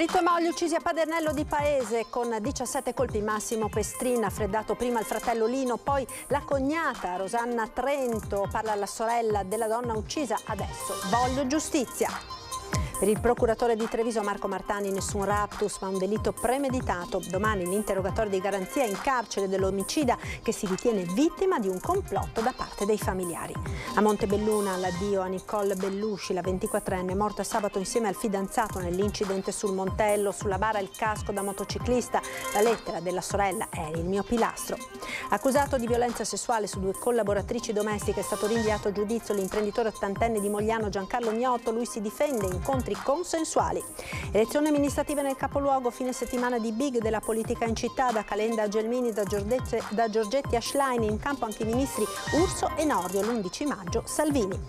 Marito e moglie uccisi a Padernello di Paese con 17 colpi. Massimo Pestrin ha freddato prima il fratello Lino, poi la cognata Rosanna Trento. Parla la sorella della donna uccisa. Adesso voglio giustizia. Per il procuratore di Treviso Marco Martani nessun raptus ma un delitto premeditato. Domani l'interrogatorio di garanzia in carcere dell'omicida che si ritiene vittima di un complotto da parte dei familiari. A Montebelluna l'addio a Nicole Bellusci, la 24enne, morta sabato insieme al fidanzato nell'incidente sul Montello. Sulla bara il casco da motociclista, la lettera della sorella "Eri il mio pilastro". Accusato di violenza sessuale su 2 collaboratrici domestiche è stato rinviato a giudizio l'imprenditore 80enne di Mogliano Giancarlo Miotto. Lui si difende, incontri consensuali. Elezioni amministrative nel capoluogo, fine settimana di big della politica in città, da Calenda a Gelmini, da Giorgetti a Schlein, in campo anche i ministri Urso e Nordio. L'11 maggio Salvini.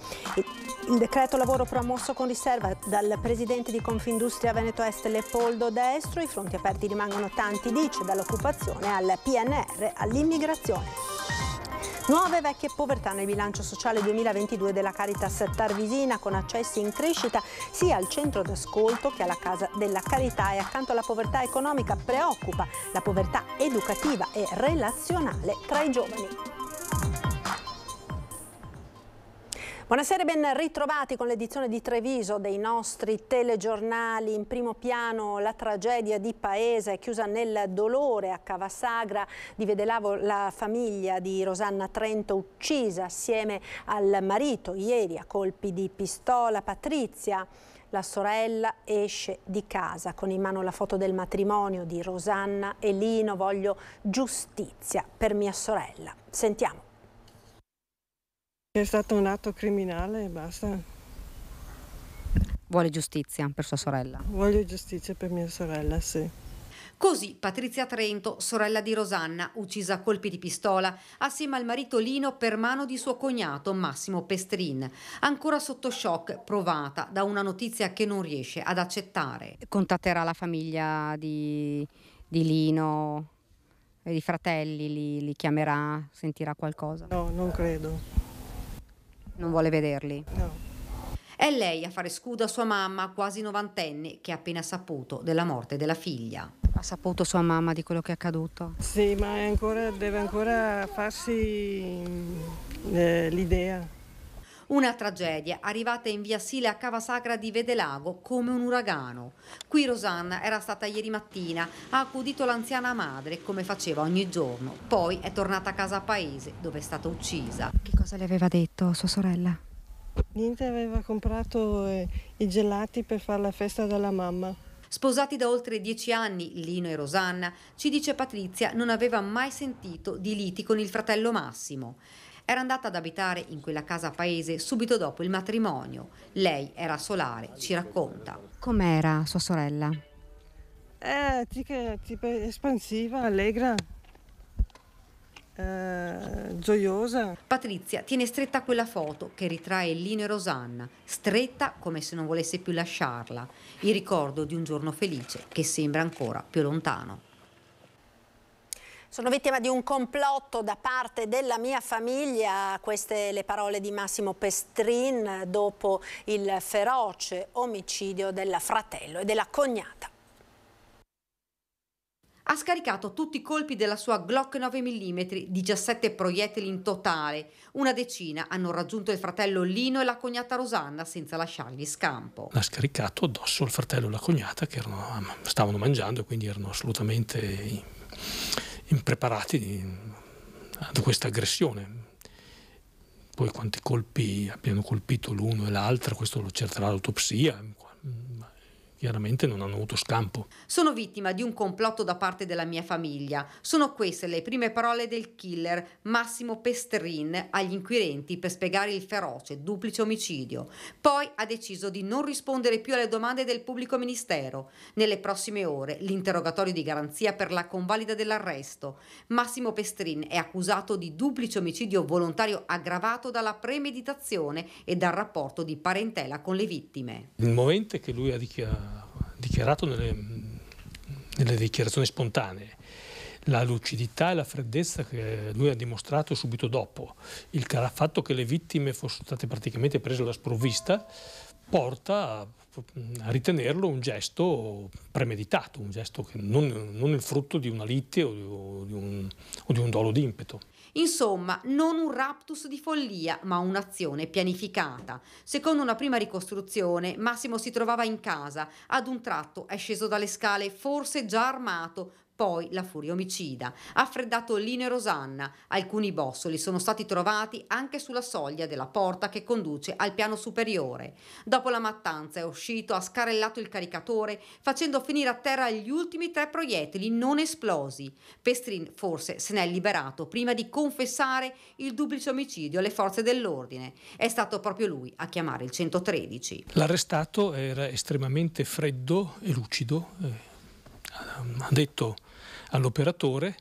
Il decreto lavoro promosso con riserva dal presidente di Confindustria Veneto Est Leopoldo Destro. I fronti aperti rimangono tanti, dice, dall'occupazione al PNR all'immigrazione. Nuove vecchie povertà nel bilancio sociale 2022 della Caritas Tarvisina, con accessi in crescita sia al centro d'ascolto che alla Casa della Carità. E accanto alla povertà economica preoccupa la povertà educativa e relazionale tra i giovani. Buonasera e ben ritrovati con l'edizione di Treviso dei nostri telegiornali. In primo piano la tragedia di Paese, chiusa nel dolore a Cavasagra di Vedelavo, la famiglia di Rosanna Trento uccisa assieme al marito ieri a colpi di pistola. Patrizia, la sorella, esce di casa con in mano la foto del matrimonio di Rosanna e Lino. Voglio giustizia per mia sorella. Sentiamo. È stato un atto criminale e basta. Vuole giustizia per sua sorella? Voglio giustizia per mia sorella, sì. Così Patrizia Trento, sorella di Rosanna, uccisa a colpi di pistola assieme al marito Lino per mano di suo cognato Massimo Pestrin, ancora sotto shock, provata da una notizia che non riesce ad accettare. Contatterà la famiglia di Lino e i fratelli, li chiamerà, sentirà qualcosa? No, non credo. Non vuole vederli? No. È lei a fare scudo a sua mamma, quasi novantenne, che ha appena saputo della morte della figlia. Ha saputo sua mamma di quello che è accaduto? Sì, ma deve ancora farsi l'idea. Una tragedia arrivata in via Sile a Cavasagra di Vedelago come un uragano. Qui Rosanna era stata ieri mattina, ha accudito l'anziana madre come faceva ogni giorno. Poi è tornata a casa a Paese, dove è stata uccisa. Che cosa le aveva detto sua sorella? Niente, aveva comprato i gelati per fare la festa della mamma. Sposati da oltre 10 anni, Lino e Rosanna, ci dice Patrizia, non aveva mai sentito di liti con il fratello Massimo. Era andata ad abitare in quella casa a Paese subito dopo il matrimonio. Lei era solare, ci racconta. Com'era sua sorella? Tipo espansiva, allegra, gioiosa. Patrizia tiene stretta quella foto che ritrae Lino e Rosanna, stretta come se non volesse più lasciarla, il ricordo di un giorno felice che sembra ancora più lontano. Sono vittima di un complotto da parte della mia famiglia, queste le parole di Massimo Pestrin dopo il feroce omicidio del fratello e della cognata. Ha scaricato tutti i colpi della sua Glock 9 mm, 17 proiettili in totale. Una decina hanno raggiunto il fratello Lino e la cognata Rosanna senza lasciargli scampo. L'ha scaricato addosso al fratello e la cognata che stavano mangiando e quindi erano assolutamente impreparati ad questa aggressione. Poi quanti colpi abbiano colpito l'uno e l'altra, questo lo cercherà l'autopsia. Chiaramente non hanno avuto scampo. Sono vittima di un complotto da parte della mia famiglia. Sono queste le prime parole del killer Massimo Pestrin agli inquirenti per spiegare il feroce duplice omicidio. Poi ha deciso di non rispondere più alle domande del pubblico ministero. Nelle prossime ore l'interrogatorio di garanzia per la convalida dell'arresto. Massimo Pestrin è accusato di duplice omicidio volontario aggravato dalla premeditazione e dal rapporto di parentela con le vittime. Il movente che lui ha dichiarato nelle dichiarazioni spontanee, la lucidità e la freddezza che lui ha dimostrato subito dopo, il fatto che le vittime fossero state praticamente prese alla sprovvista, porta a ritenerlo un gesto premeditato, un gesto che non il frutto di una lite o di un dolo d'impeto. Insomma, non un raptus di follia, ma un'azione pianificata. Secondo una prima ricostruzione, Massimo si trovava in casa, ad un tratto è sceso dalle scale, forse già armato. Poi la furia omicida ha freddato Lino e Rosanna. Alcuni bossoli sono stati trovati anche sulla soglia della porta che conduce al piano superiore. Dopo la mattanza è uscito, ha scarellato il caricatore, facendo finire a terra gli ultimi 3 proiettili non esplosi. Pestrin forse se n'è liberato prima di confessare il duplice omicidio alle forze dell'ordine. È stato proprio lui a chiamare il 113. L'arrestato era estremamente freddo e lucido. Ha detto all'operatore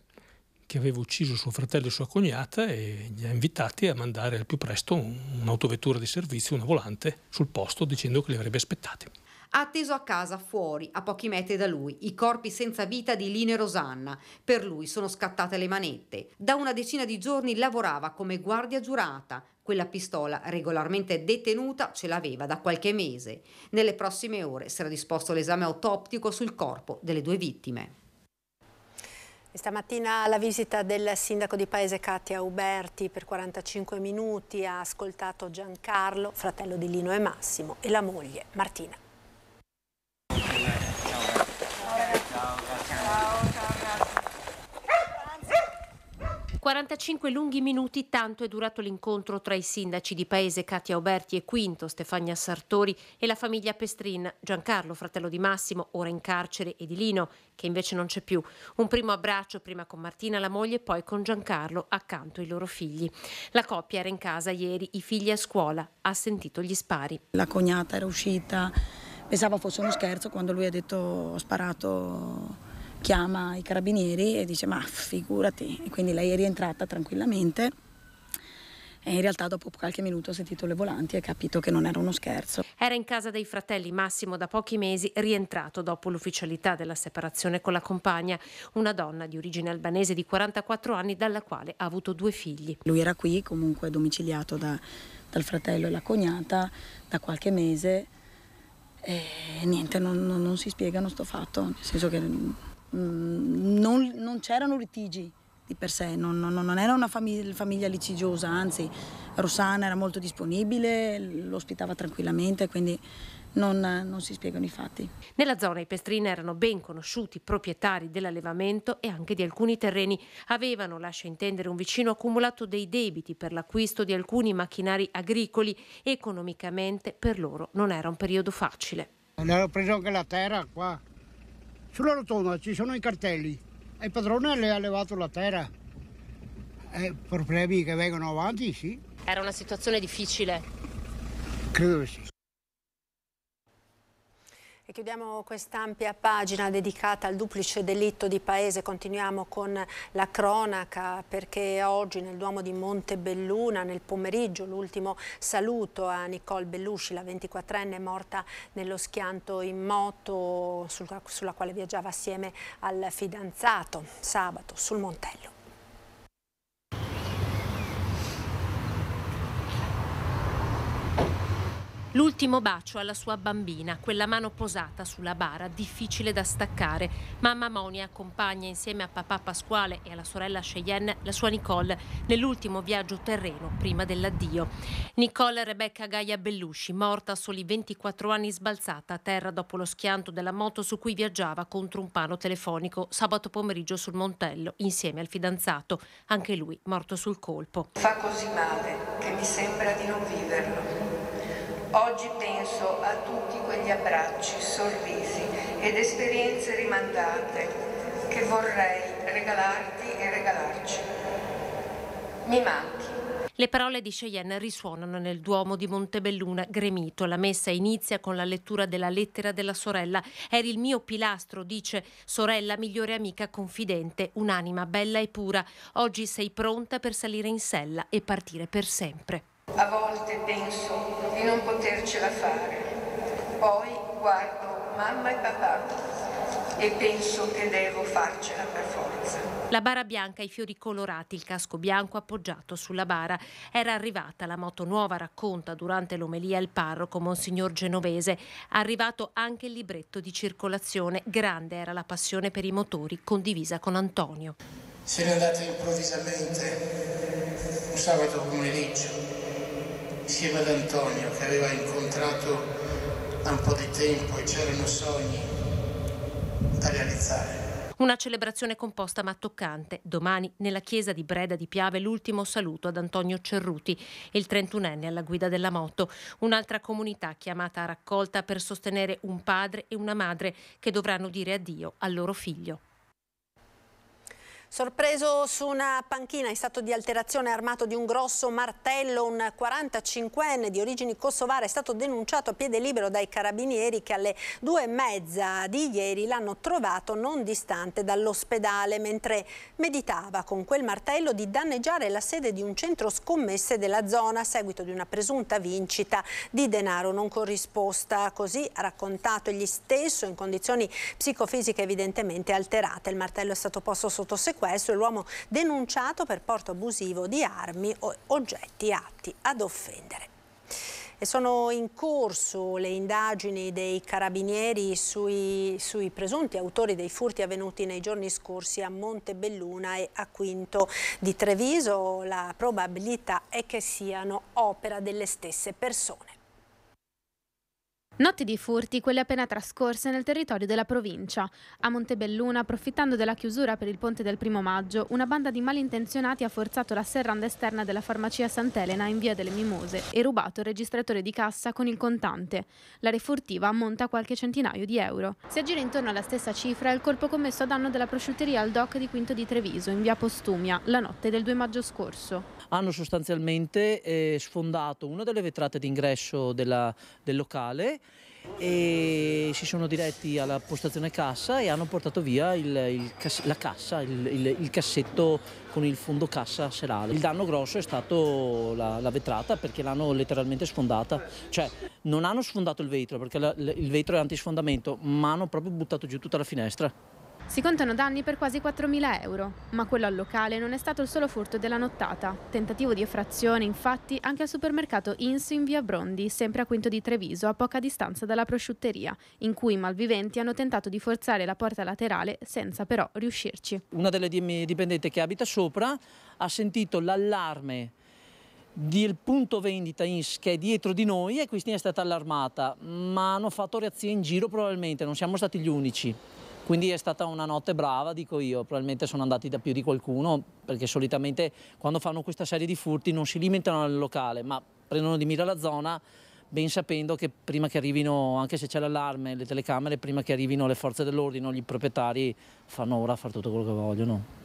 che aveva ucciso suo fratello e sua cognata e li ha invitati a mandare al più presto un'autovettura di servizio, una volante, sul posto, dicendo che li avrebbe aspettati. Ha atteso a casa fuori, a pochi metri da lui, i corpi senza vita di Lino e Rosanna. Per lui sono scattate le manette. Da una decina di giorni lavorava come guardia giurata. Quella pistola regolarmente detenuta ce l'aveva da qualche mese. Nelle prossime ore sarà disposto l'esame autoptico sul corpo delle 2 vittime. Stamattina la visita del sindaco di paese Katia Uberti per 45 minuti ha ascoltato Giancarlo, fratello di Lino e Massimo, e la moglie Martina. 45 lunghi minuti, tanto è durato l'incontro tra i sindaci di paese Katia Uberti e Quinto, Stefania Sartori, e la famiglia Pestrin, Giancarlo, fratello di Massimo, ora in carcere, e di Lino, che invece non c'è più. Un primo abbraccio, prima con Martina, la moglie, poi con Giancarlo, accanto ai loro figli. La coppia era in casa ieri, i figli a scuola, ha sentito gli spari. La cognata era uscita, pensava fosse uno scherzo, quando lui ha detto ho sparato, chiama i carabinieri e dice ma figurati, e quindi lei è rientrata tranquillamente e in realtà dopo qualche minuto ha sentito le volanti e ha capito che non era uno scherzo. Era in casa dei fratelli, Massimo da pochi mesi, rientrato dopo l'ufficialità della separazione con la compagna, una donna di origine albanese di 44 anni dalla quale ha avuto 2 figli. Lui era qui comunque domiciliato dal fratello e la cognata da qualche mese e niente, non si spiegano sto fatto, nel senso che non c'erano litigi di per sé, non era una famiglia litigiosa, anzi Rosanna era molto disponibile, lo ospitava tranquillamente, quindi non si spiegano i fatti. Nella zona i Pestrin erano ben conosciuti proprietari dell'allevamento e anche di alcuni terreni. Avevano, lascia intendere un vicino, accumulato dei debiti per l'acquisto di alcuni macchinari agricoli. Economicamente per loro non era un periodo facile. Hanno preso anche la terra qua. Sulla rotonda ci sono i cartelli e il padrone le ha levato la terra. Problemi che vengono avanti, sì. Era una situazione difficile? Credo che sì. E chiudiamo quest'ampia pagina dedicata al duplice delitto di paese. Continuiamo con la cronaca perché oggi nel Duomo di Montebelluna, nel pomeriggio, l'ultimo saluto a Nicole Bellusci, la 24enne morta nello schianto in moto sulla quale viaggiava assieme al fidanzato sabato sul Montello. L'ultimo bacio alla sua bambina, quella mano posata sulla bara, difficile da staccare. Mamma Monia accompagna insieme a papà Pasquale e alla sorella Cheyenne la sua Nicole nell'ultimo viaggio terreno prima dell'addio. Nicole Rebecca Gaia Bellusci, morta a soli 24 anni, sbalzata a terra dopo lo schianto della moto su cui viaggiava contro un palo telefonico sabato pomeriggio sul Montello insieme al fidanzato, anche lui morto sul colpo. Fa così male che mi sembra di non viverlo. Oggi penso a tutti quegli abbracci, sorrisi ed esperienze rimandate che vorrei regalarti e regalarci. Mi manchi. Le parole di Cheyenne risuonano nel Duomo di Montebelluna gremito. La messa inizia con la lettura della lettera della sorella. Eri il mio pilastro, dice, sorella, migliore amica, confidente, un'anima bella e pura. Oggi sei pronta per salire in sella e partire per sempre. A volte penso di non potercela fare, poi guardo mamma e papà e penso che devo farcela per forza. La bara bianca, i fiori colorati, il casco bianco appoggiato sulla bara. Era arrivata la moto nuova, racconta durante l'omelia il parroco Monsignor Genovese. Arrivato anche il libretto di circolazione. Grande era la passione per i motori, condivisa con Antonio. Se n'è andata improvvisamente un sabato pomeriggio insieme ad Antonio, che aveva incontrato da un po' di tempo e c'erano sogni da realizzare. Una celebrazione composta ma toccante. Domani nella chiesa di Breda di Piave l'ultimo saluto ad Antonio Cerruti, il 31enne alla guida della moto. Un'altra comunità chiamata a raccolta per sostenere un padre e una madre che dovranno dire addio al loro figlio. Sorpreso su una panchina in stato di alterazione armato di un grosso martello, un 45enne di origini kosovare è stato denunciato a piede libero dai carabinieri che alle 2:30 di ieri l'hanno trovato non distante dall'ospedale mentre meditava con quel martello di danneggiare la sede di un centro scommesse della zona a seguito di una presunta vincita di denaro non corrisposta. Così ha raccontato egli stesso, in condizioni psicofisiche evidentemente alterate. Il martello è stato posto sotto sequestro e l'uomo denunciato per porto abusivo di armi o oggetti atti ad offendere. E sono in corso le indagini dei carabinieri sui presunti autori dei furti avvenuti nei giorni scorsi a Montebelluna e a Quinto di Treviso. La probabilità è che siano opera delle stesse persone. Notti di furti, quelle appena trascorse nel territorio della provincia. A Montebelluna, approfittando della chiusura per il ponte del 1° maggio, una banda di malintenzionati ha forzato la serranda esterna della farmacia Sant'Elena in via delle Mimose e rubato il registratore di cassa con il contante. La refurtiva ammonta a qualche centinaio di euro. Si aggira intorno alla stessa cifra il colpo commesso a danno della prosciutteria Al Doc di Quinto di Treviso, in via Postumia, la notte del 2 maggio scorso. Hanno sostanzialmente sfondato una delle vetrate d'ingresso del locale e si sono diretti alla postazione cassa e hanno portato via il cassetto con il fondo cassa serale. Il danno grosso è stato la vetrata, perché l'hanno letteralmente sfondata, cioè non hanno sfondato il vetro perché il vetro è antisfondamento, ma hanno proprio buttato giù tutta la finestra. Si contano danni per quasi 4.000 euro, ma quello al locale non è stato il solo furto della nottata. Tentativo di effrazione, infatti, anche al supermercato Ins in via Brondi, sempre a Quinto di Treviso, a poca distanza dalla prosciutteria, in cui i malviventi hanno tentato di forzare la porta laterale senza però riuscirci. Una delle mie dipendenti che abita sopra ha sentito l'allarme del punto vendita Ins che è dietro di noi e quindi è stata allarmata, ma hanno fatto reazione in giro probabilmente, non siamo stati gli unici. Quindi è stata una notte brava, dico io, probabilmente sono andati da più di qualcuno, perché solitamente quando fanno questa serie di furti non si limitano al locale, ma prendono di mira la zona, ben sapendo che prima che arrivino, anche se c'è l'allarme, le telecamere, prima che arrivino le forze dell'ordine, gli proprietari fanno ora a fare tutto quello che vogliono.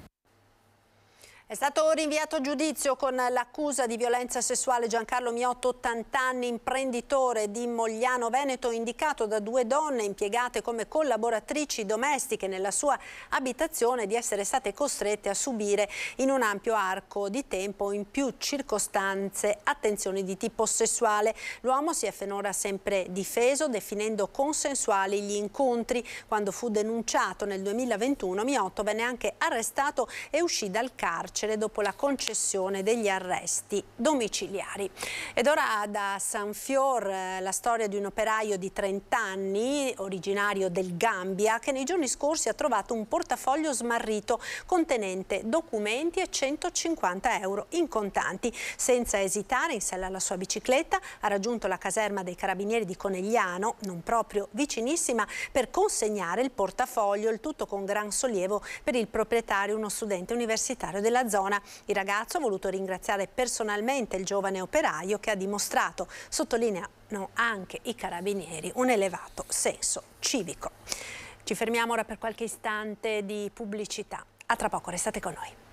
È stato rinviato a giudizio con l'accusa di violenza sessuale Giancarlo Miotto, 80 anni, imprenditore di Mogliano Veneto, indicato da 2 donne impiegate come collaboratrici domestiche nella sua abitazione di essere state costrette a subire in un ampio arco di tempo in più circostanze attenzioni di tipo sessuale. L'uomo si è finora sempre difeso, definendo consensuali gli incontri. Quando fu denunciato nel 2021, Miotto venne anche arrestato e uscì dal carcere dopo la concessione degli arresti domiciliari. Ed ora da San Fior la storia di un operaio di 30 anni, originario del Gambia, che nei giorni scorsi ha trovato un portafoglio smarrito contenente documenti e 150 euro in contanti. Senza esitare, in sella alla sua bicicletta, ha raggiunto la caserma dei carabinieri di Conegliano, non proprio vicinissima, per consegnare il portafoglio, il tutto con gran sollievo per il proprietario, uno studente universitario della zona. Il ragazzo ha voluto ringraziare personalmente il giovane operaio che ha dimostrato, sottolineano anche i carabinieri, un elevato senso civico. Ci fermiamo ora per qualche istante di pubblicità. A tra poco, restate con noi.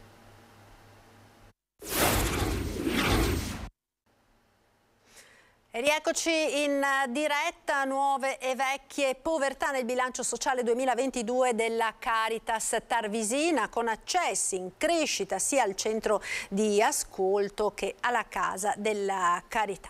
E rieccoci in diretta. Nuove e vecchie povertà nel bilancio sociale 2022 della Caritas Tarvisina, con accessi in crescita sia al centro di ascolto che alla Casa della Carità.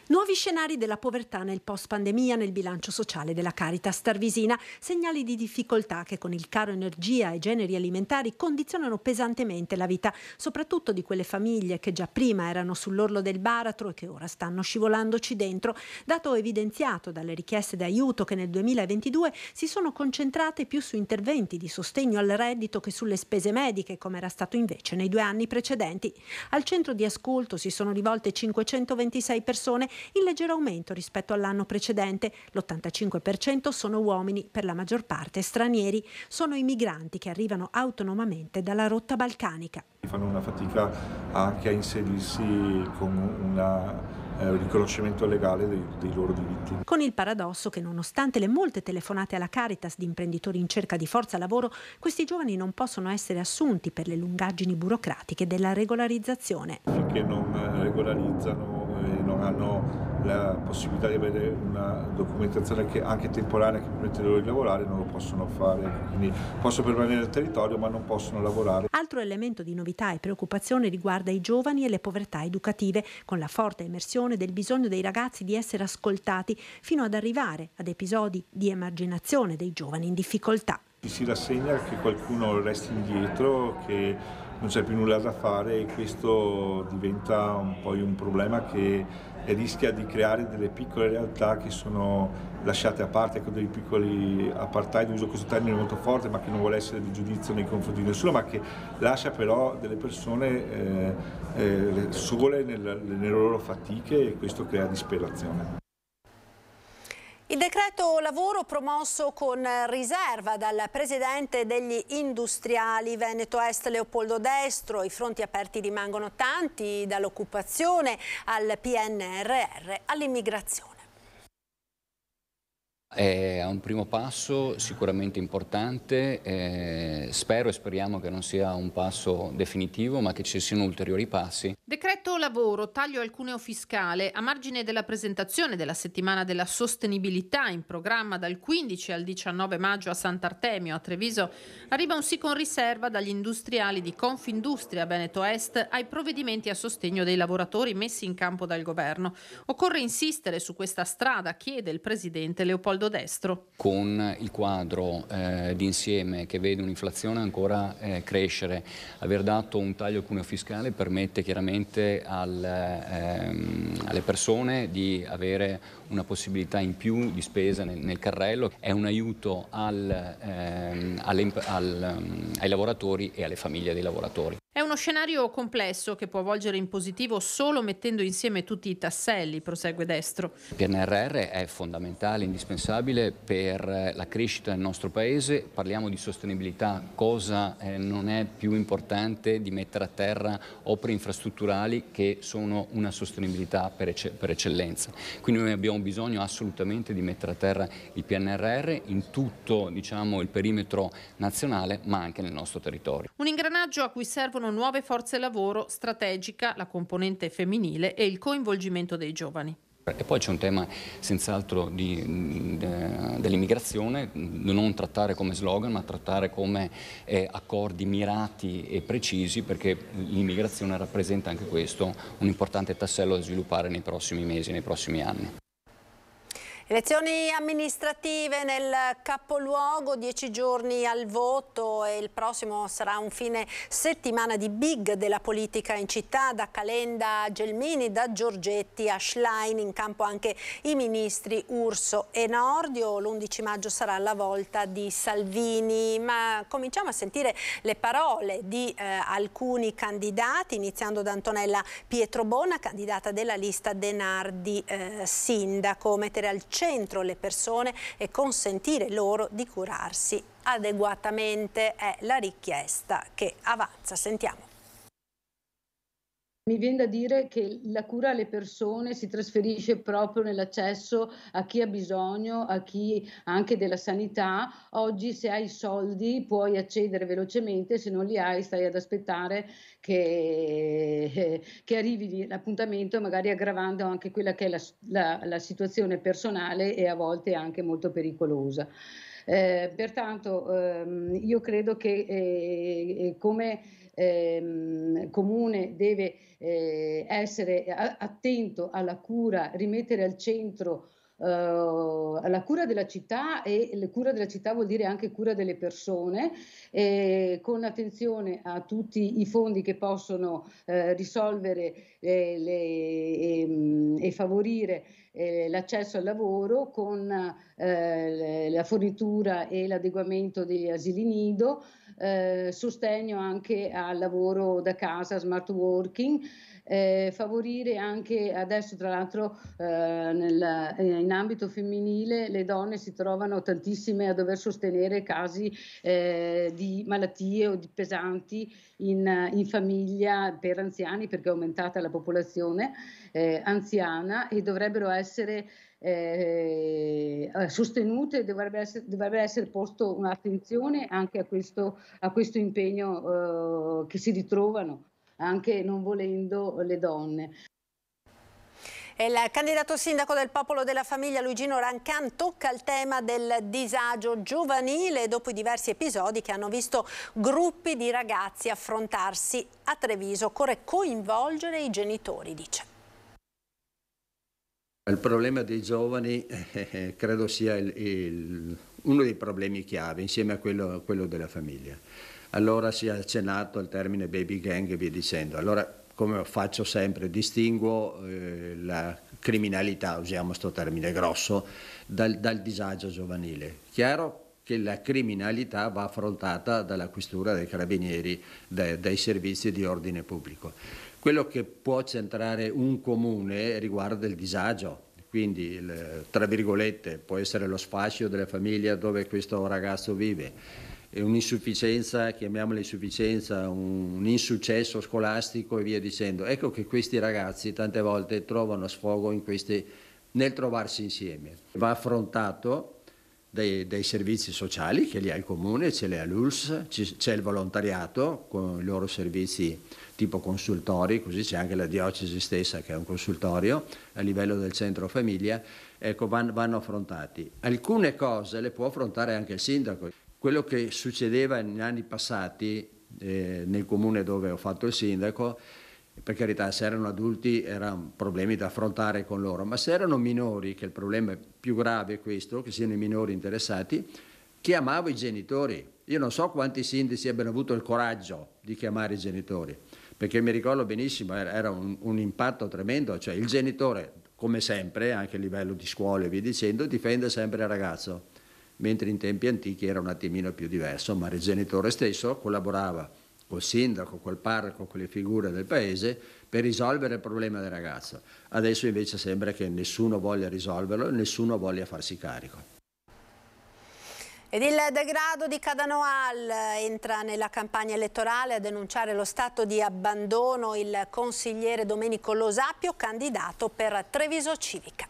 Nuovi scenari della povertà nel post-pandemia nel bilancio sociale della Caritas Tarvisina, segnali di difficoltà che con il caro energia e generi alimentari condizionano pesantemente la vita, soprattutto di quelle famiglie che già prima erano sull'orlo del baratro e che ora stanno scivolandoci dentro, dato evidenziato dalle richieste d'aiuto che nel 2022 si sono concentrate più su interventi di sostegno al reddito che sulle spese mediche, come era stato invece nei 2 anni precedenti. Al centro di ascolto si sono rivolte 526 persone, in leggero aumento rispetto all'anno precedente. L'85% sono uomini, per la maggior parte stranieri. Sono i migranti che arrivano autonomamente dalla rotta balcanica. Fanno una fatica anche a inserirsi con un riconoscimento legale dei loro diritti. Con il paradosso che nonostante le molte telefonate alla Caritas di imprenditori in cerca di forza lavoro, questi giovani non possono essere assunti per le lungaggini burocratiche della regolarizzazione. Finché non regolarizzano e non hanno la possibilità di avere una documentazione che anche temporanea che permette loro di lavorare, non lo possono fare, quindi possono permanere nel territorio ma non possono lavorare. Altro elemento di novità e preoccupazione riguarda i giovani e le povertà educative, con la forte emersione del bisogno dei ragazzi di essere ascoltati fino ad arrivare ad episodi di emarginazione dei giovani in difficoltà. Si rassegna che qualcuno resti indietro, che non c'è più nulla da fare e questo diventa poi un problema che rischia di creare delle piccole realtà che sono lasciate a parte, con dei piccoli apartheid, uso questo termine molto forte ma che non vuole essere di giudizio nei confronti di nessuno, ma che lascia però delle persone sole nelle loro fatiche e questo crea disperazione. Il decreto lavoro promosso con riserva dal presidente degli industriali Veneto Est Leopoldo Destro. I fronti aperti rimangono tanti, dall'occupazione al PNRR all'immigrazione. È un primo passo sicuramente importante, spero e speriamo che non sia un passo definitivo ma che ci siano ulteriori passi. Decreto lavoro, taglio al cuneo fiscale. A margine della presentazione della settimana della sostenibilità in programma dal 15 al 19 maggio a Sant'Artemio a Treviso, arriva un sì con riserva dagli industriali di Confindustria Veneto Est ai provvedimenti a sostegno dei lavoratori messi in campo dal governo. Occorre insistere su questa strada, chiede il presidente Leopoldo Destro. Con il quadro d'insieme che vede un'inflazione ancora crescere, aver dato un taglio al cuneo fiscale permette chiaramente alle persone di avere una possibilità in più di spesa nel carrello, è un aiuto ai lavoratori e alle famiglie dei lavoratori. È uno scenario complesso che può volgere in positivo solo mettendo insieme tutti i tasselli, prosegue Destro. Il PNRR è fondamentale, indispensabile per la crescita del nostro Paese. Parliamo di sostenibilità, cosa non è più importante di mettere a terra opere infrastrutturali che sono una sostenibilità per eccellenza. Quindi noi abbiamo bisogno assolutamente di mettere a terra il PNRR in tutto, il perimetro nazionale, ma anche nel nostro territorio. Un ingranaggio a cui servono nuove forze lavoro, strategica, la componente femminile e il coinvolgimento dei giovani. E poi c'è un tema senz'altro dell'immigrazione, non trattare come slogan ma trattare come accordi mirati e precisi, perché l'immigrazione rappresenta anche questo un importante tassello da sviluppare nei prossimi mesi, nei prossimi anni. Elezioni amministrative nel capoluogo, 10 giorni al voto e il prossimo sarà un fine settimana di big della politica in città, da Calenda a Gelmini, da Giorgetti a Schlein, in campo anche i ministri Urso e Nordio. L'11 maggio sarà la volta di Salvini, ma cominciamo a sentire le parole di alcuni candidati, iniziando da Antonella Pietrobona, candidata della lista Denardi sindaco. Mettere al centro le persone e consentire loro di curarsi adeguatamente è la richiesta che avanza. Sentiamo. Mi viene da dire che la cura alle persone si trasferisce proprio nell'accesso a chi ha bisogno, a chi anche della sanità. Oggi se hai soldi puoi accedere velocemente, se non li hai stai ad aspettare che arrivi l'appuntamento, magari aggravando anche quella che è la situazione personale e a volte anche molto pericolosa. Pertanto io credo che come comune deve essere attento alla cura, rimettere al centro alla cura della città, e la cura della città vuol dire anche cura delle persone, con attenzione a tutti i fondi che possono risolvere e favorire l'accesso al lavoro, con la fornitura e l'adeguamento degli asili nido, sostegno anche al lavoro da casa, smart working, favorire anche adesso, tra l'altro in ambito femminile le donne si trovano tantissime a dover sostenere casi di malattie o di pesanti in famiglia per anziani, perché è aumentata la popolazione anziana, e dovrebbero essere sostenute, dovrebbe essere posto un'attenzione anche a questo impegno che si ritrovano anche non volendo le donne. Il candidato sindaco del Popolo della Famiglia Luigino Rancan tocca il tema del disagio giovanile dopo i diversi episodi che hanno visto gruppi di ragazzi affrontarsi a Treviso. Occorre coinvolgere i genitori, dice. Il problema dei giovani credo sia uno dei problemi chiave, insieme a quello della famiglia. Allora si è accennato al termine baby gang e via dicendo. Allora, come faccio sempre, distinguo la criminalità, usiamo questo termine grosso, dal disagio giovanile. Chiaro che la criminalità va affrontata dalla questura, dai carabinieri, dai servizi di ordine pubblico. Quello che può centrare un comune riguarda il disagio. Quindi, tra virgolette, può essere lo sfascio della famiglia dove questo ragazzo vive, un'insufficienza, chiamiamola insufficienza, un insuccesso scolastico e via dicendo. Ecco che questi ragazzi tante volte trovano sfogo nel trovarsi insieme. Va affrontato dai servizi sociali, che li ha il comune, ce li ha l'ULSS, c'è il volontariato con i loro servizi tipo consultori, così c'è anche la diocesi stessa che è un consultorio a livello del centro famiglia. Ecco, vanno affrontati. Alcune cose le può affrontare anche il sindaco. Quello che succedeva in anni passati nel comune dove ho fatto il sindaco, per carità, se erano adulti erano problemi da affrontare con loro, ma se erano minori, che il problema è più grave è questo, che siano i minori interessati, chiamavo i genitori. Io non so quanti sindaci abbiano avuto il coraggio di chiamare i genitori, perché mi ricordo benissimo, era un impatto tremendo, cioè il genitore, come sempre, anche a livello di scuole e via dicendo, difende sempre il ragazzo. Mentre in tempi antichi era un attimino più diverso, ma il genitore stesso collaborava col sindaco, col parroco, con le figure del paese per risolvere il problema del ragazzo. Adesso invece sembra che nessuno voglia risolverlo e nessuno voglia farsi carico. Ed il degrado di Cadanoal entra nella campagna elettorale. A denunciare lo stato di abbandono il consigliere Domenico Losapio, candidato per Treviso Civica.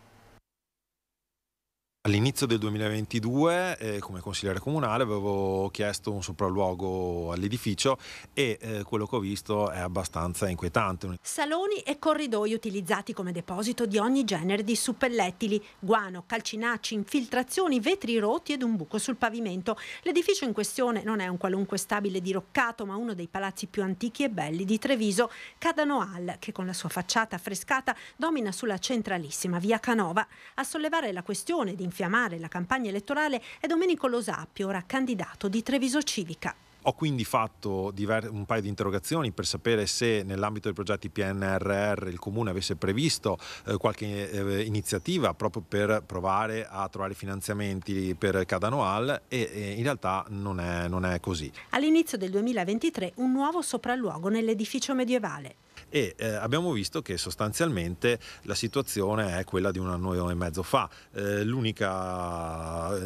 All'inizio del 2022 come consigliere comunale avevo chiesto un sopralluogo all'edificio e quello che ho visto è abbastanza inquietante. Saloni e corridoi utilizzati come deposito di ogni genere di suppellettili, guano, calcinacci, infiltrazioni, vetri rotti ed un buco sul pavimento. L'edificio in questione non è un qualunque stabile diroccato, ma uno dei palazzi più antichi e belli di Treviso, Cadanoal, che con la sua facciata affrescata domina sulla centralissima via Canova. A sollevare la questione di infiammare la campagna elettorale è Domenico Losapio, ora candidato di Treviso Civica. Ho quindi fatto un paio di interrogazioni per sapere se nell'ambito dei progetti PNRR il Comune avesse previsto qualche iniziativa proprio per provare a trovare finanziamenti per Cadanoal e in realtà non è così. All'inizio del 2023 un nuovo sopralluogo nell'edificio medievale. E abbiamo visto che sostanzialmente la situazione è quella di un anno e mezzo fa. L'unica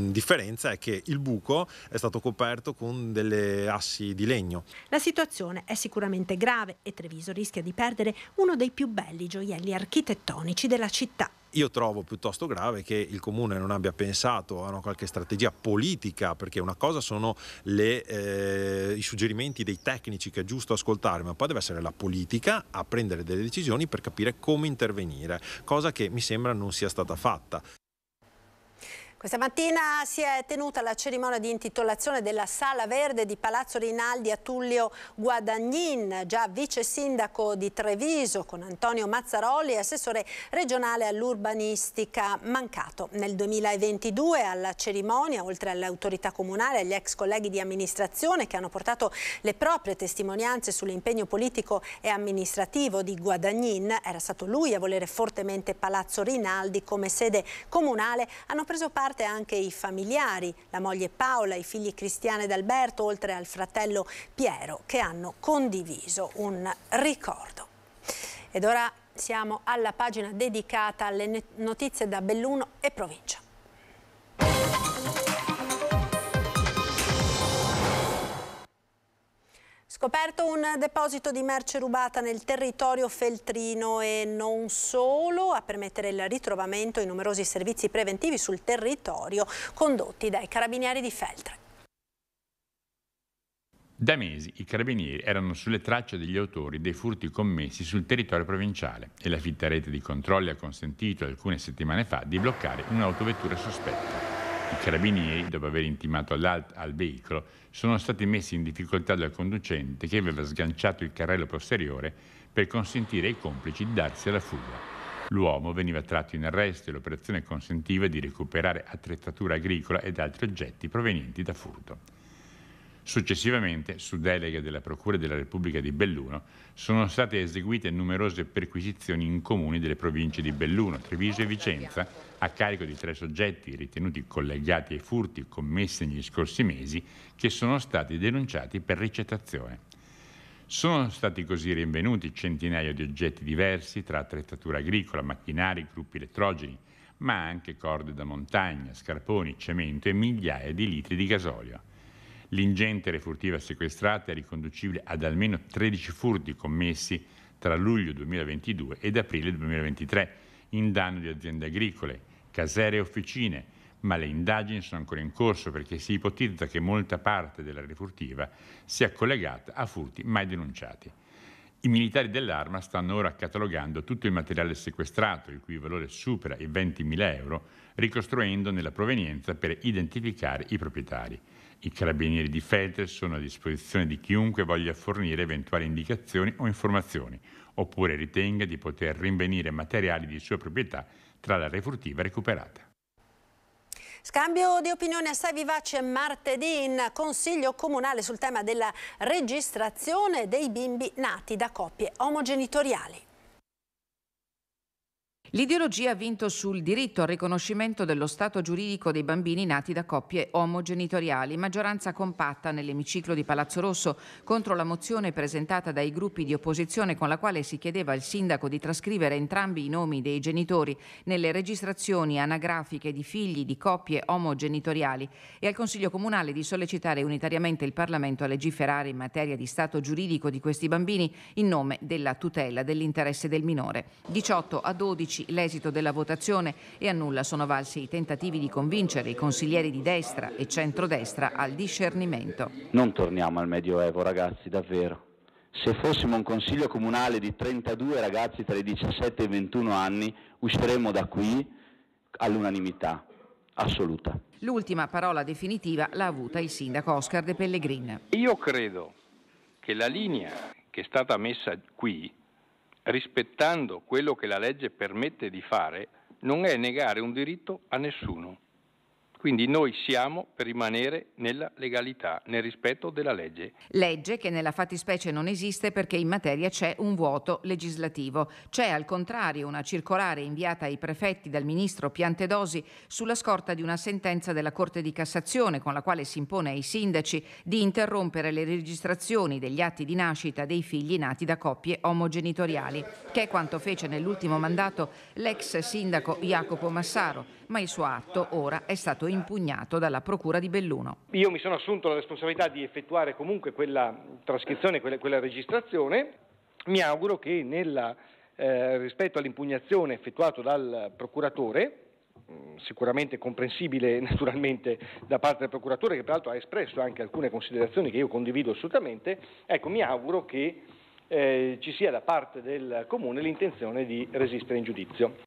differenza è che il buco è stato coperto con delle assi di legno. La situazione è sicuramente grave e Treviso rischia di perdere uno dei più belli gioielli architettonici della città. Io trovo piuttosto grave che il Comune non abbia pensato a una qualche strategia politica, perché una cosa sono i suggerimenti dei tecnici che è giusto ascoltare, ma poi deve essere la politica a prendere delle decisioni per capire come intervenire, cosa che mi sembra non sia stata fatta. Questa mattina si è tenuta la cerimonia di intitolazione della Sala Verde di Palazzo Rinaldi a Tullio Guadagnin, già vice sindaco di Treviso, con Antonio Mazzaroli, assessore regionale all'urbanistica, mancato nel 2022. Alla cerimonia, oltre alle autorità comunali e agli ex colleghi di amministrazione che hanno portato le proprie testimonianze sull'impegno politico e amministrativo di Guadagnin, era stato lui a volere fortemente Palazzo Rinaldi come sede comunale, hanno preso parte anche i familiari, la moglie Paola, i figli Cristiana ed Alberto, oltre al fratello Piero, che hanno condiviso un ricordo. Ed ora siamo alla pagina dedicata alle notizie da Belluno e provincia. Scoperto un deposito di merce rubata nel territorio feltrino e non solo, a permettere il ritrovamento i numerosi servizi preventivi sul territorio condotti dai carabinieri di Feltre. Da mesi i carabinieri erano sulle tracce degli autori dei furti commessi sul territorio provinciale e la fitta rete di controlli ha consentito alcune settimane fa di bloccare un'autovettura sospetta. I carabinieri, dopo aver intimato al veicolo, sono stati messi in difficoltà dal conducente che aveva sganciato il carrello posteriore per consentire ai complici di darsi alla fuga. L'uomo veniva tratto in arresto e l'operazione consentiva di recuperare attrezzatura agricola ed altri oggetti provenienti da furto. Successivamente, su delega della Procura della Repubblica di Belluno, sono state eseguite numerose perquisizioni in comuni delle province di Belluno, Treviso e Vicenza, a carico di 3 soggetti ritenuti collegati ai furti commessi negli scorsi mesi, che sono stati denunciati per ricettazione. Sono stati così rinvenuti centinaia di oggetti diversi, tra attrezzatura agricola, macchinari, gruppi elettrogeni, ma anche corde da montagna, scarponi, cemento e migliaia di litri di gasolio. L'ingente refurtiva sequestrata è riconducibile ad almeno 13 furti commessi tra luglio 2022 ed aprile 2023 in danno di aziende agricole, casere e officine, ma le indagini sono ancora in corso perché si ipotizza che molta parte della refurtiva sia collegata a furti mai denunciati. I militari dell'Arma stanno ora catalogando tutto il materiale sequestrato, il cui valore supera i 20.000 euro, ricostruendone la provenienza per identificare i proprietari. I carabinieri di Feltre sono a disposizione di chiunque voglia fornire eventuali indicazioni o informazioni, oppure ritenga di poter rinvenire materiali di sua proprietà tra la refurtiva recuperata. Scambio di opinioni assai vivace martedì in Consiglio Comunale sul tema della registrazione dei bimbi nati da coppie omogenitoriali. L'ideologia ha vinto sul diritto al riconoscimento dello stato giuridico dei bambini nati da coppie omogenitoriali. Maggioranza compatta nell'emiciclo di Palazzo Rosso contro la mozione presentata dai gruppi di opposizione con la quale si chiedeva al sindaco di trascrivere entrambi i nomi dei genitori nelle registrazioni anagrafiche di figli di coppie omogenitoriali e al Consiglio Comunale di sollecitare unitariamente il Parlamento a legiferare in materia di stato giuridico di questi bambini in nome della tutela dell'interesse del minore. 18-12 l'esito della votazione e a nulla sono valsi i tentativi di convincere i consiglieri di destra e centrodestra al discernimento. Non torniamo al Medioevo, ragazzi, davvero. Se fossimo un consiglio comunale di 32 ragazzi tra i 17 e i 21 anni, usciremmo da qui all'unanimità assoluta. L'ultima parola definitiva l'ha avuta il sindaco Oscar De Pellegrin. Io credo che la linea che è stata messa qui, rispettando quello che la legge permette di fare, non è negare un diritto a nessuno. Quindi noi siamo per rimanere nella legalità, nel rispetto della legge. Legge che nella fattispecie non esiste perché in materia c'è un vuoto legislativo. C'è al contrario una circolare inviata ai prefetti dal ministro Piantedosi sulla scorta di una sentenza della Corte di Cassazione con la quale si impone ai sindaci di interrompere le registrazioni degli atti di nascita dei figli nati da coppie omogenitoriali, che è quanto fece nell'ultimo mandato l'ex sindaco Jacopo Massaro, ma il suo atto ora è stato impugnato dalla Procura di Belluno. Io mi sono assunto la responsabilità di effettuare comunque quella trascrizione, quella registrazione. Mi auguro che rispetto all'impugnazione effettuata dal procuratore, sicuramente comprensibile naturalmente da parte del procuratore, che peraltro ha espresso anche alcune considerazioni che io condivido assolutamente, ecco, mi auguro che ci sia da parte del Comune l'intenzione di resistere in giudizio.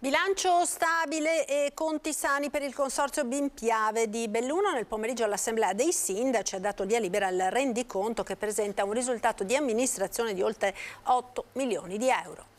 Bilancio stabile e conti sani per il consorzio BIM Piave di Belluno. Nel pomeriggio all'Assemblea dei Sindaci ha dato via libera il rendiconto che presenta un risultato di amministrazione di oltre 8 milioni di euro.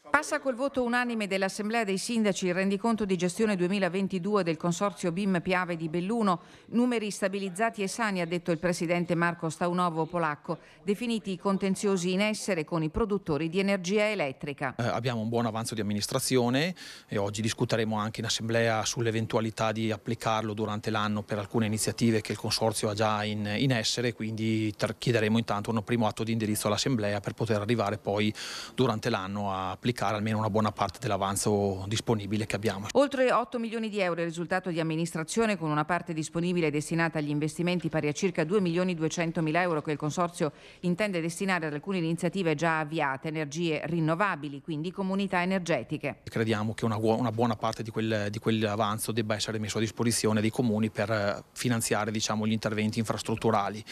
Passa col voto unanime dell'Assemblea dei Sindaci il rendiconto di gestione 2022 del Consorzio BIM Piave di Belluno. Numeri stabilizzati e sani, ha detto il presidente Marco Staunovo Polacco, definiti i contenziosi in essere con i produttori di energia elettrica. Abbiamo un buon avanzo di amministrazione e oggi discuteremo anche in Assemblea sull'eventualità di applicarlo durante l'anno per alcune iniziative che il Consorzio ha già in essere, quindi chiederemo intanto un primo atto di indirizzo all'Assemblea per poter arrivare poi durante l'anno a applicare almeno una buona parte dell'avanzo disponibile che abbiamo. Oltre 8 milioni di euro è il risultato di amministrazione, con una parte disponibile destinata agli investimenti pari a circa 2 milioni 200 mila euro che il Consorzio intende destinare ad alcune iniziative già avviate, energie rinnovabili, quindi comunità energetiche. Crediamo che una buona parte di quell'avanzo debba essere messo a disposizione dei comuni per finanziare, diciamo, gli interventi infrastrutturali.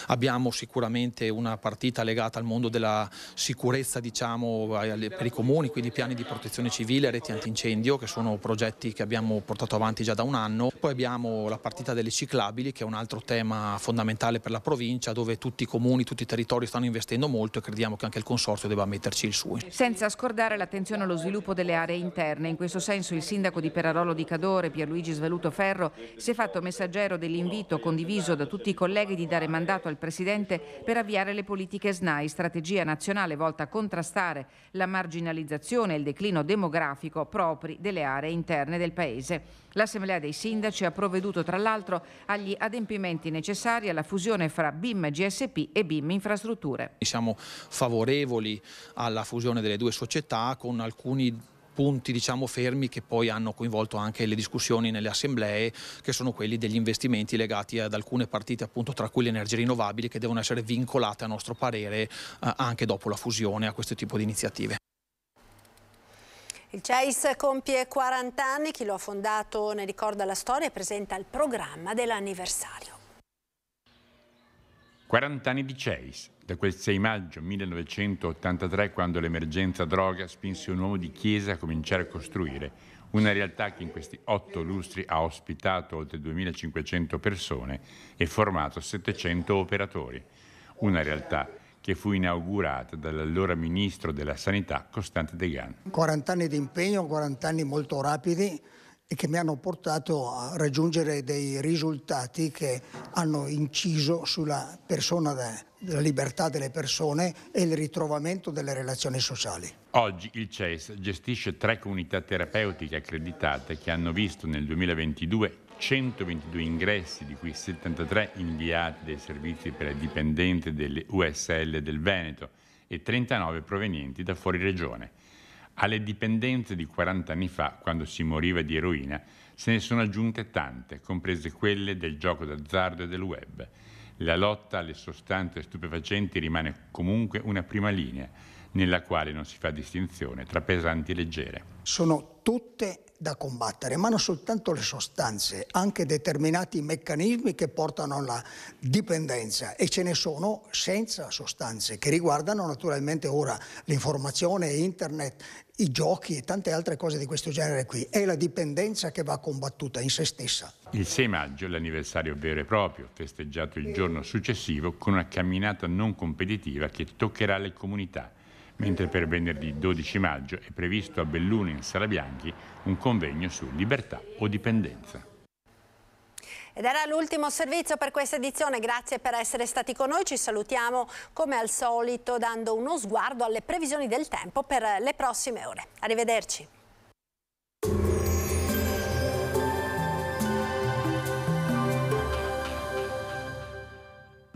Abbiamo sicuramente una partita legata al mondo della sicurezza, diciamo, per i comuni, quindi piani di protezione civile, reti antincendio, che sono progetti che abbiamo portato avanti già da un anno. Poi abbiamo la partita delle ciclabili, che è un altro tema fondamentale per la provincia, dove tutti i comuni, tutti i territori stanno investendo molto e crediamo che anche il Consorzio debba metterci il suo. Senza scordare l'attenzione allo sviluppo delle aree interne. In questo senso il sindaco di Perarolo di Cadore, Pierluigi Sveluto Ferro, si è fatto messaggero dell'invito condiviso da tutti i colleghi di dare mandato al Presidente per avviare le politiche SNAI, strategia nazionale volta a contrastare la marginalizzazione e il declino demografico propri delle aree interne del Paese. L'Assemblea dei Sindaci ha provveduto tra l'altro agli adempimenti necessari alla fusione fra BIM GSP e BIM Infrastrutture. Siamo favorevoli alla fusione delle due società, con alcuni punti, diciamo, fermi che poi hanno coinvolto anche le discussioni nelle assemblee, che sono quelli degli investimenti legati ad alcune partite, appunto, tra cui le energie rinnovabili, che devono essere vincolate a nostro parere anche dopo la fusione a questo tipo di iniziative. Il CEIS compie 40 anni, chi lo ha fondato ne ricorda la storia e presenta il programma dell'anniversario. 40 anni di CEIS, da quel 6 maggio 1983, quando l'emergenza droga spinse un uomo di chiesa a cominciare a costruire una realtà che in questi 8 lustri ha ospitato oltre 2500 persone e formato 700 operatori. Una realtà che fu inaugurata dall'allora ministro della Sanità Costante De Gan. 40 anni di impegno, 40 anni molto rapidi e che mi hanno portato a raggiungere dei risultati che hanno inciso sulla persona, della libertà delle persone e il ritrovamento delle relazioni sociali. Oggi il CEIS gestisce 3 comunità terapeutiche accreditate che hanno visto nel 2022 122 ingressi, di cui 73 inviati dai servizi per i dipendenti delle USL del Veneto e 39 provenienti da fuori regione. Alle dipendenze di 40 anni fa, quando si moriva di eroina, se ne sono aggiunte tante, comprese quelle del gioco d'azzardo e del web. La lotta alle sostanze stupefacenti rimane comunque una prima linea, nella quale non si fa distinzione tra pesanti e leggere. Sono tutte da combattere, ma non soltanto le sostanze, anche determinati meccanismi che portano alla dipendenza, e ce ne sono senza sostanze, che riguardano naturalmente ora l'informazione, internet, i giochi e tante altre cose di questo genere qui. È la dipendenza che va combattuta in se stessa. Il 6 maggio è l'anniversario vero e proprio, festeggiato il giorno successivo con una camminata non competitiva che toccherà le comunità, mentre per venerdì 12 maggio è previsto a Belluno in Sala Bianchi un convegno su libertà o dipendenza. Ed era l'ultimo servizio per questa edizione, grazie per essere stati con noi, ci salutiamo come al solito dando uno sguardo alle previsioni del tempo per le prossime ore. Arrivederci.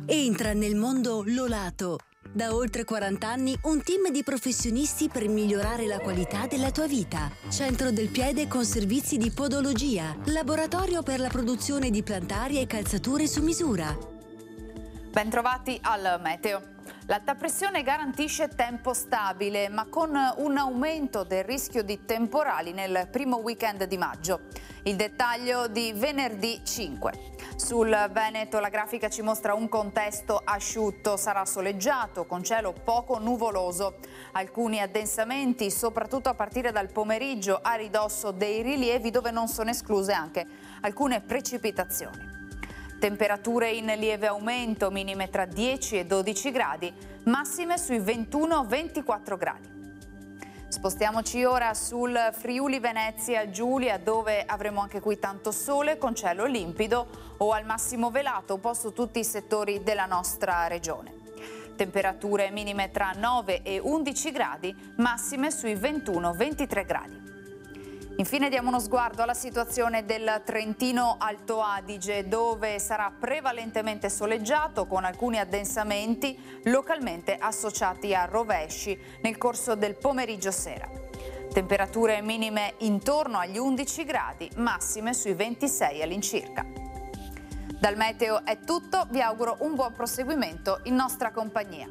Entra nel mondo Lolato. Da oltre 40 anni un team di professionisti per migliorare la qualità della tua vita. Centro del piede con servizi di podologia, laboratorio per la produzione di plantari e calzature su misura. Bentrovati al meteo. L'alta pressione garantisce tempo stabile, ma con un aumento del rischio di temporali nel primo weekend di maggio. Il dettaglio di venerdì 5. Sul Veneto la grafica ci mostra un contesto asciutto, sarà soleggiato con cielo poco nuvoloso. Alcuni addensamenti, soprattutto a partire dal pomeriggio, a ridosso dei rilievi dove non sono escluse anche alcune precipitazioni. Temperature in lieve aumento, minime tra 10 e 12 gradi, massime sui 21-24 gradi. Spostiamoci ora sul Friuli Venezia Giulia, dove avremo anche qui tanto sole con cielo limpido o al massimo velato un po' su tutti i settori della nostra regione. Temperature minime tra 9 e 11 gradi, massime sui 21-23 gradi. Infine diamo uno sguardo alla situazione del Trentino Alto Adige, dove sarà prevalentemente soleggiato con alcuni addensamenti localmente associati a rovesci nel corso del pomeriggio sera. Temperature minime intorno agli 11 gradi, massime sui 26 all'incirca. Dal meteo è tutto, vi auguro un buon proseguimento in nostra compagnia.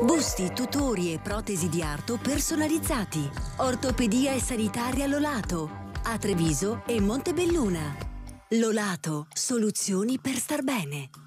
Busti, tutori e protesi di arto personalizzati. Ortopedia e sanitaria Lolato. A Treviso e Montebelluna. Lolato, soluzioni per star bene.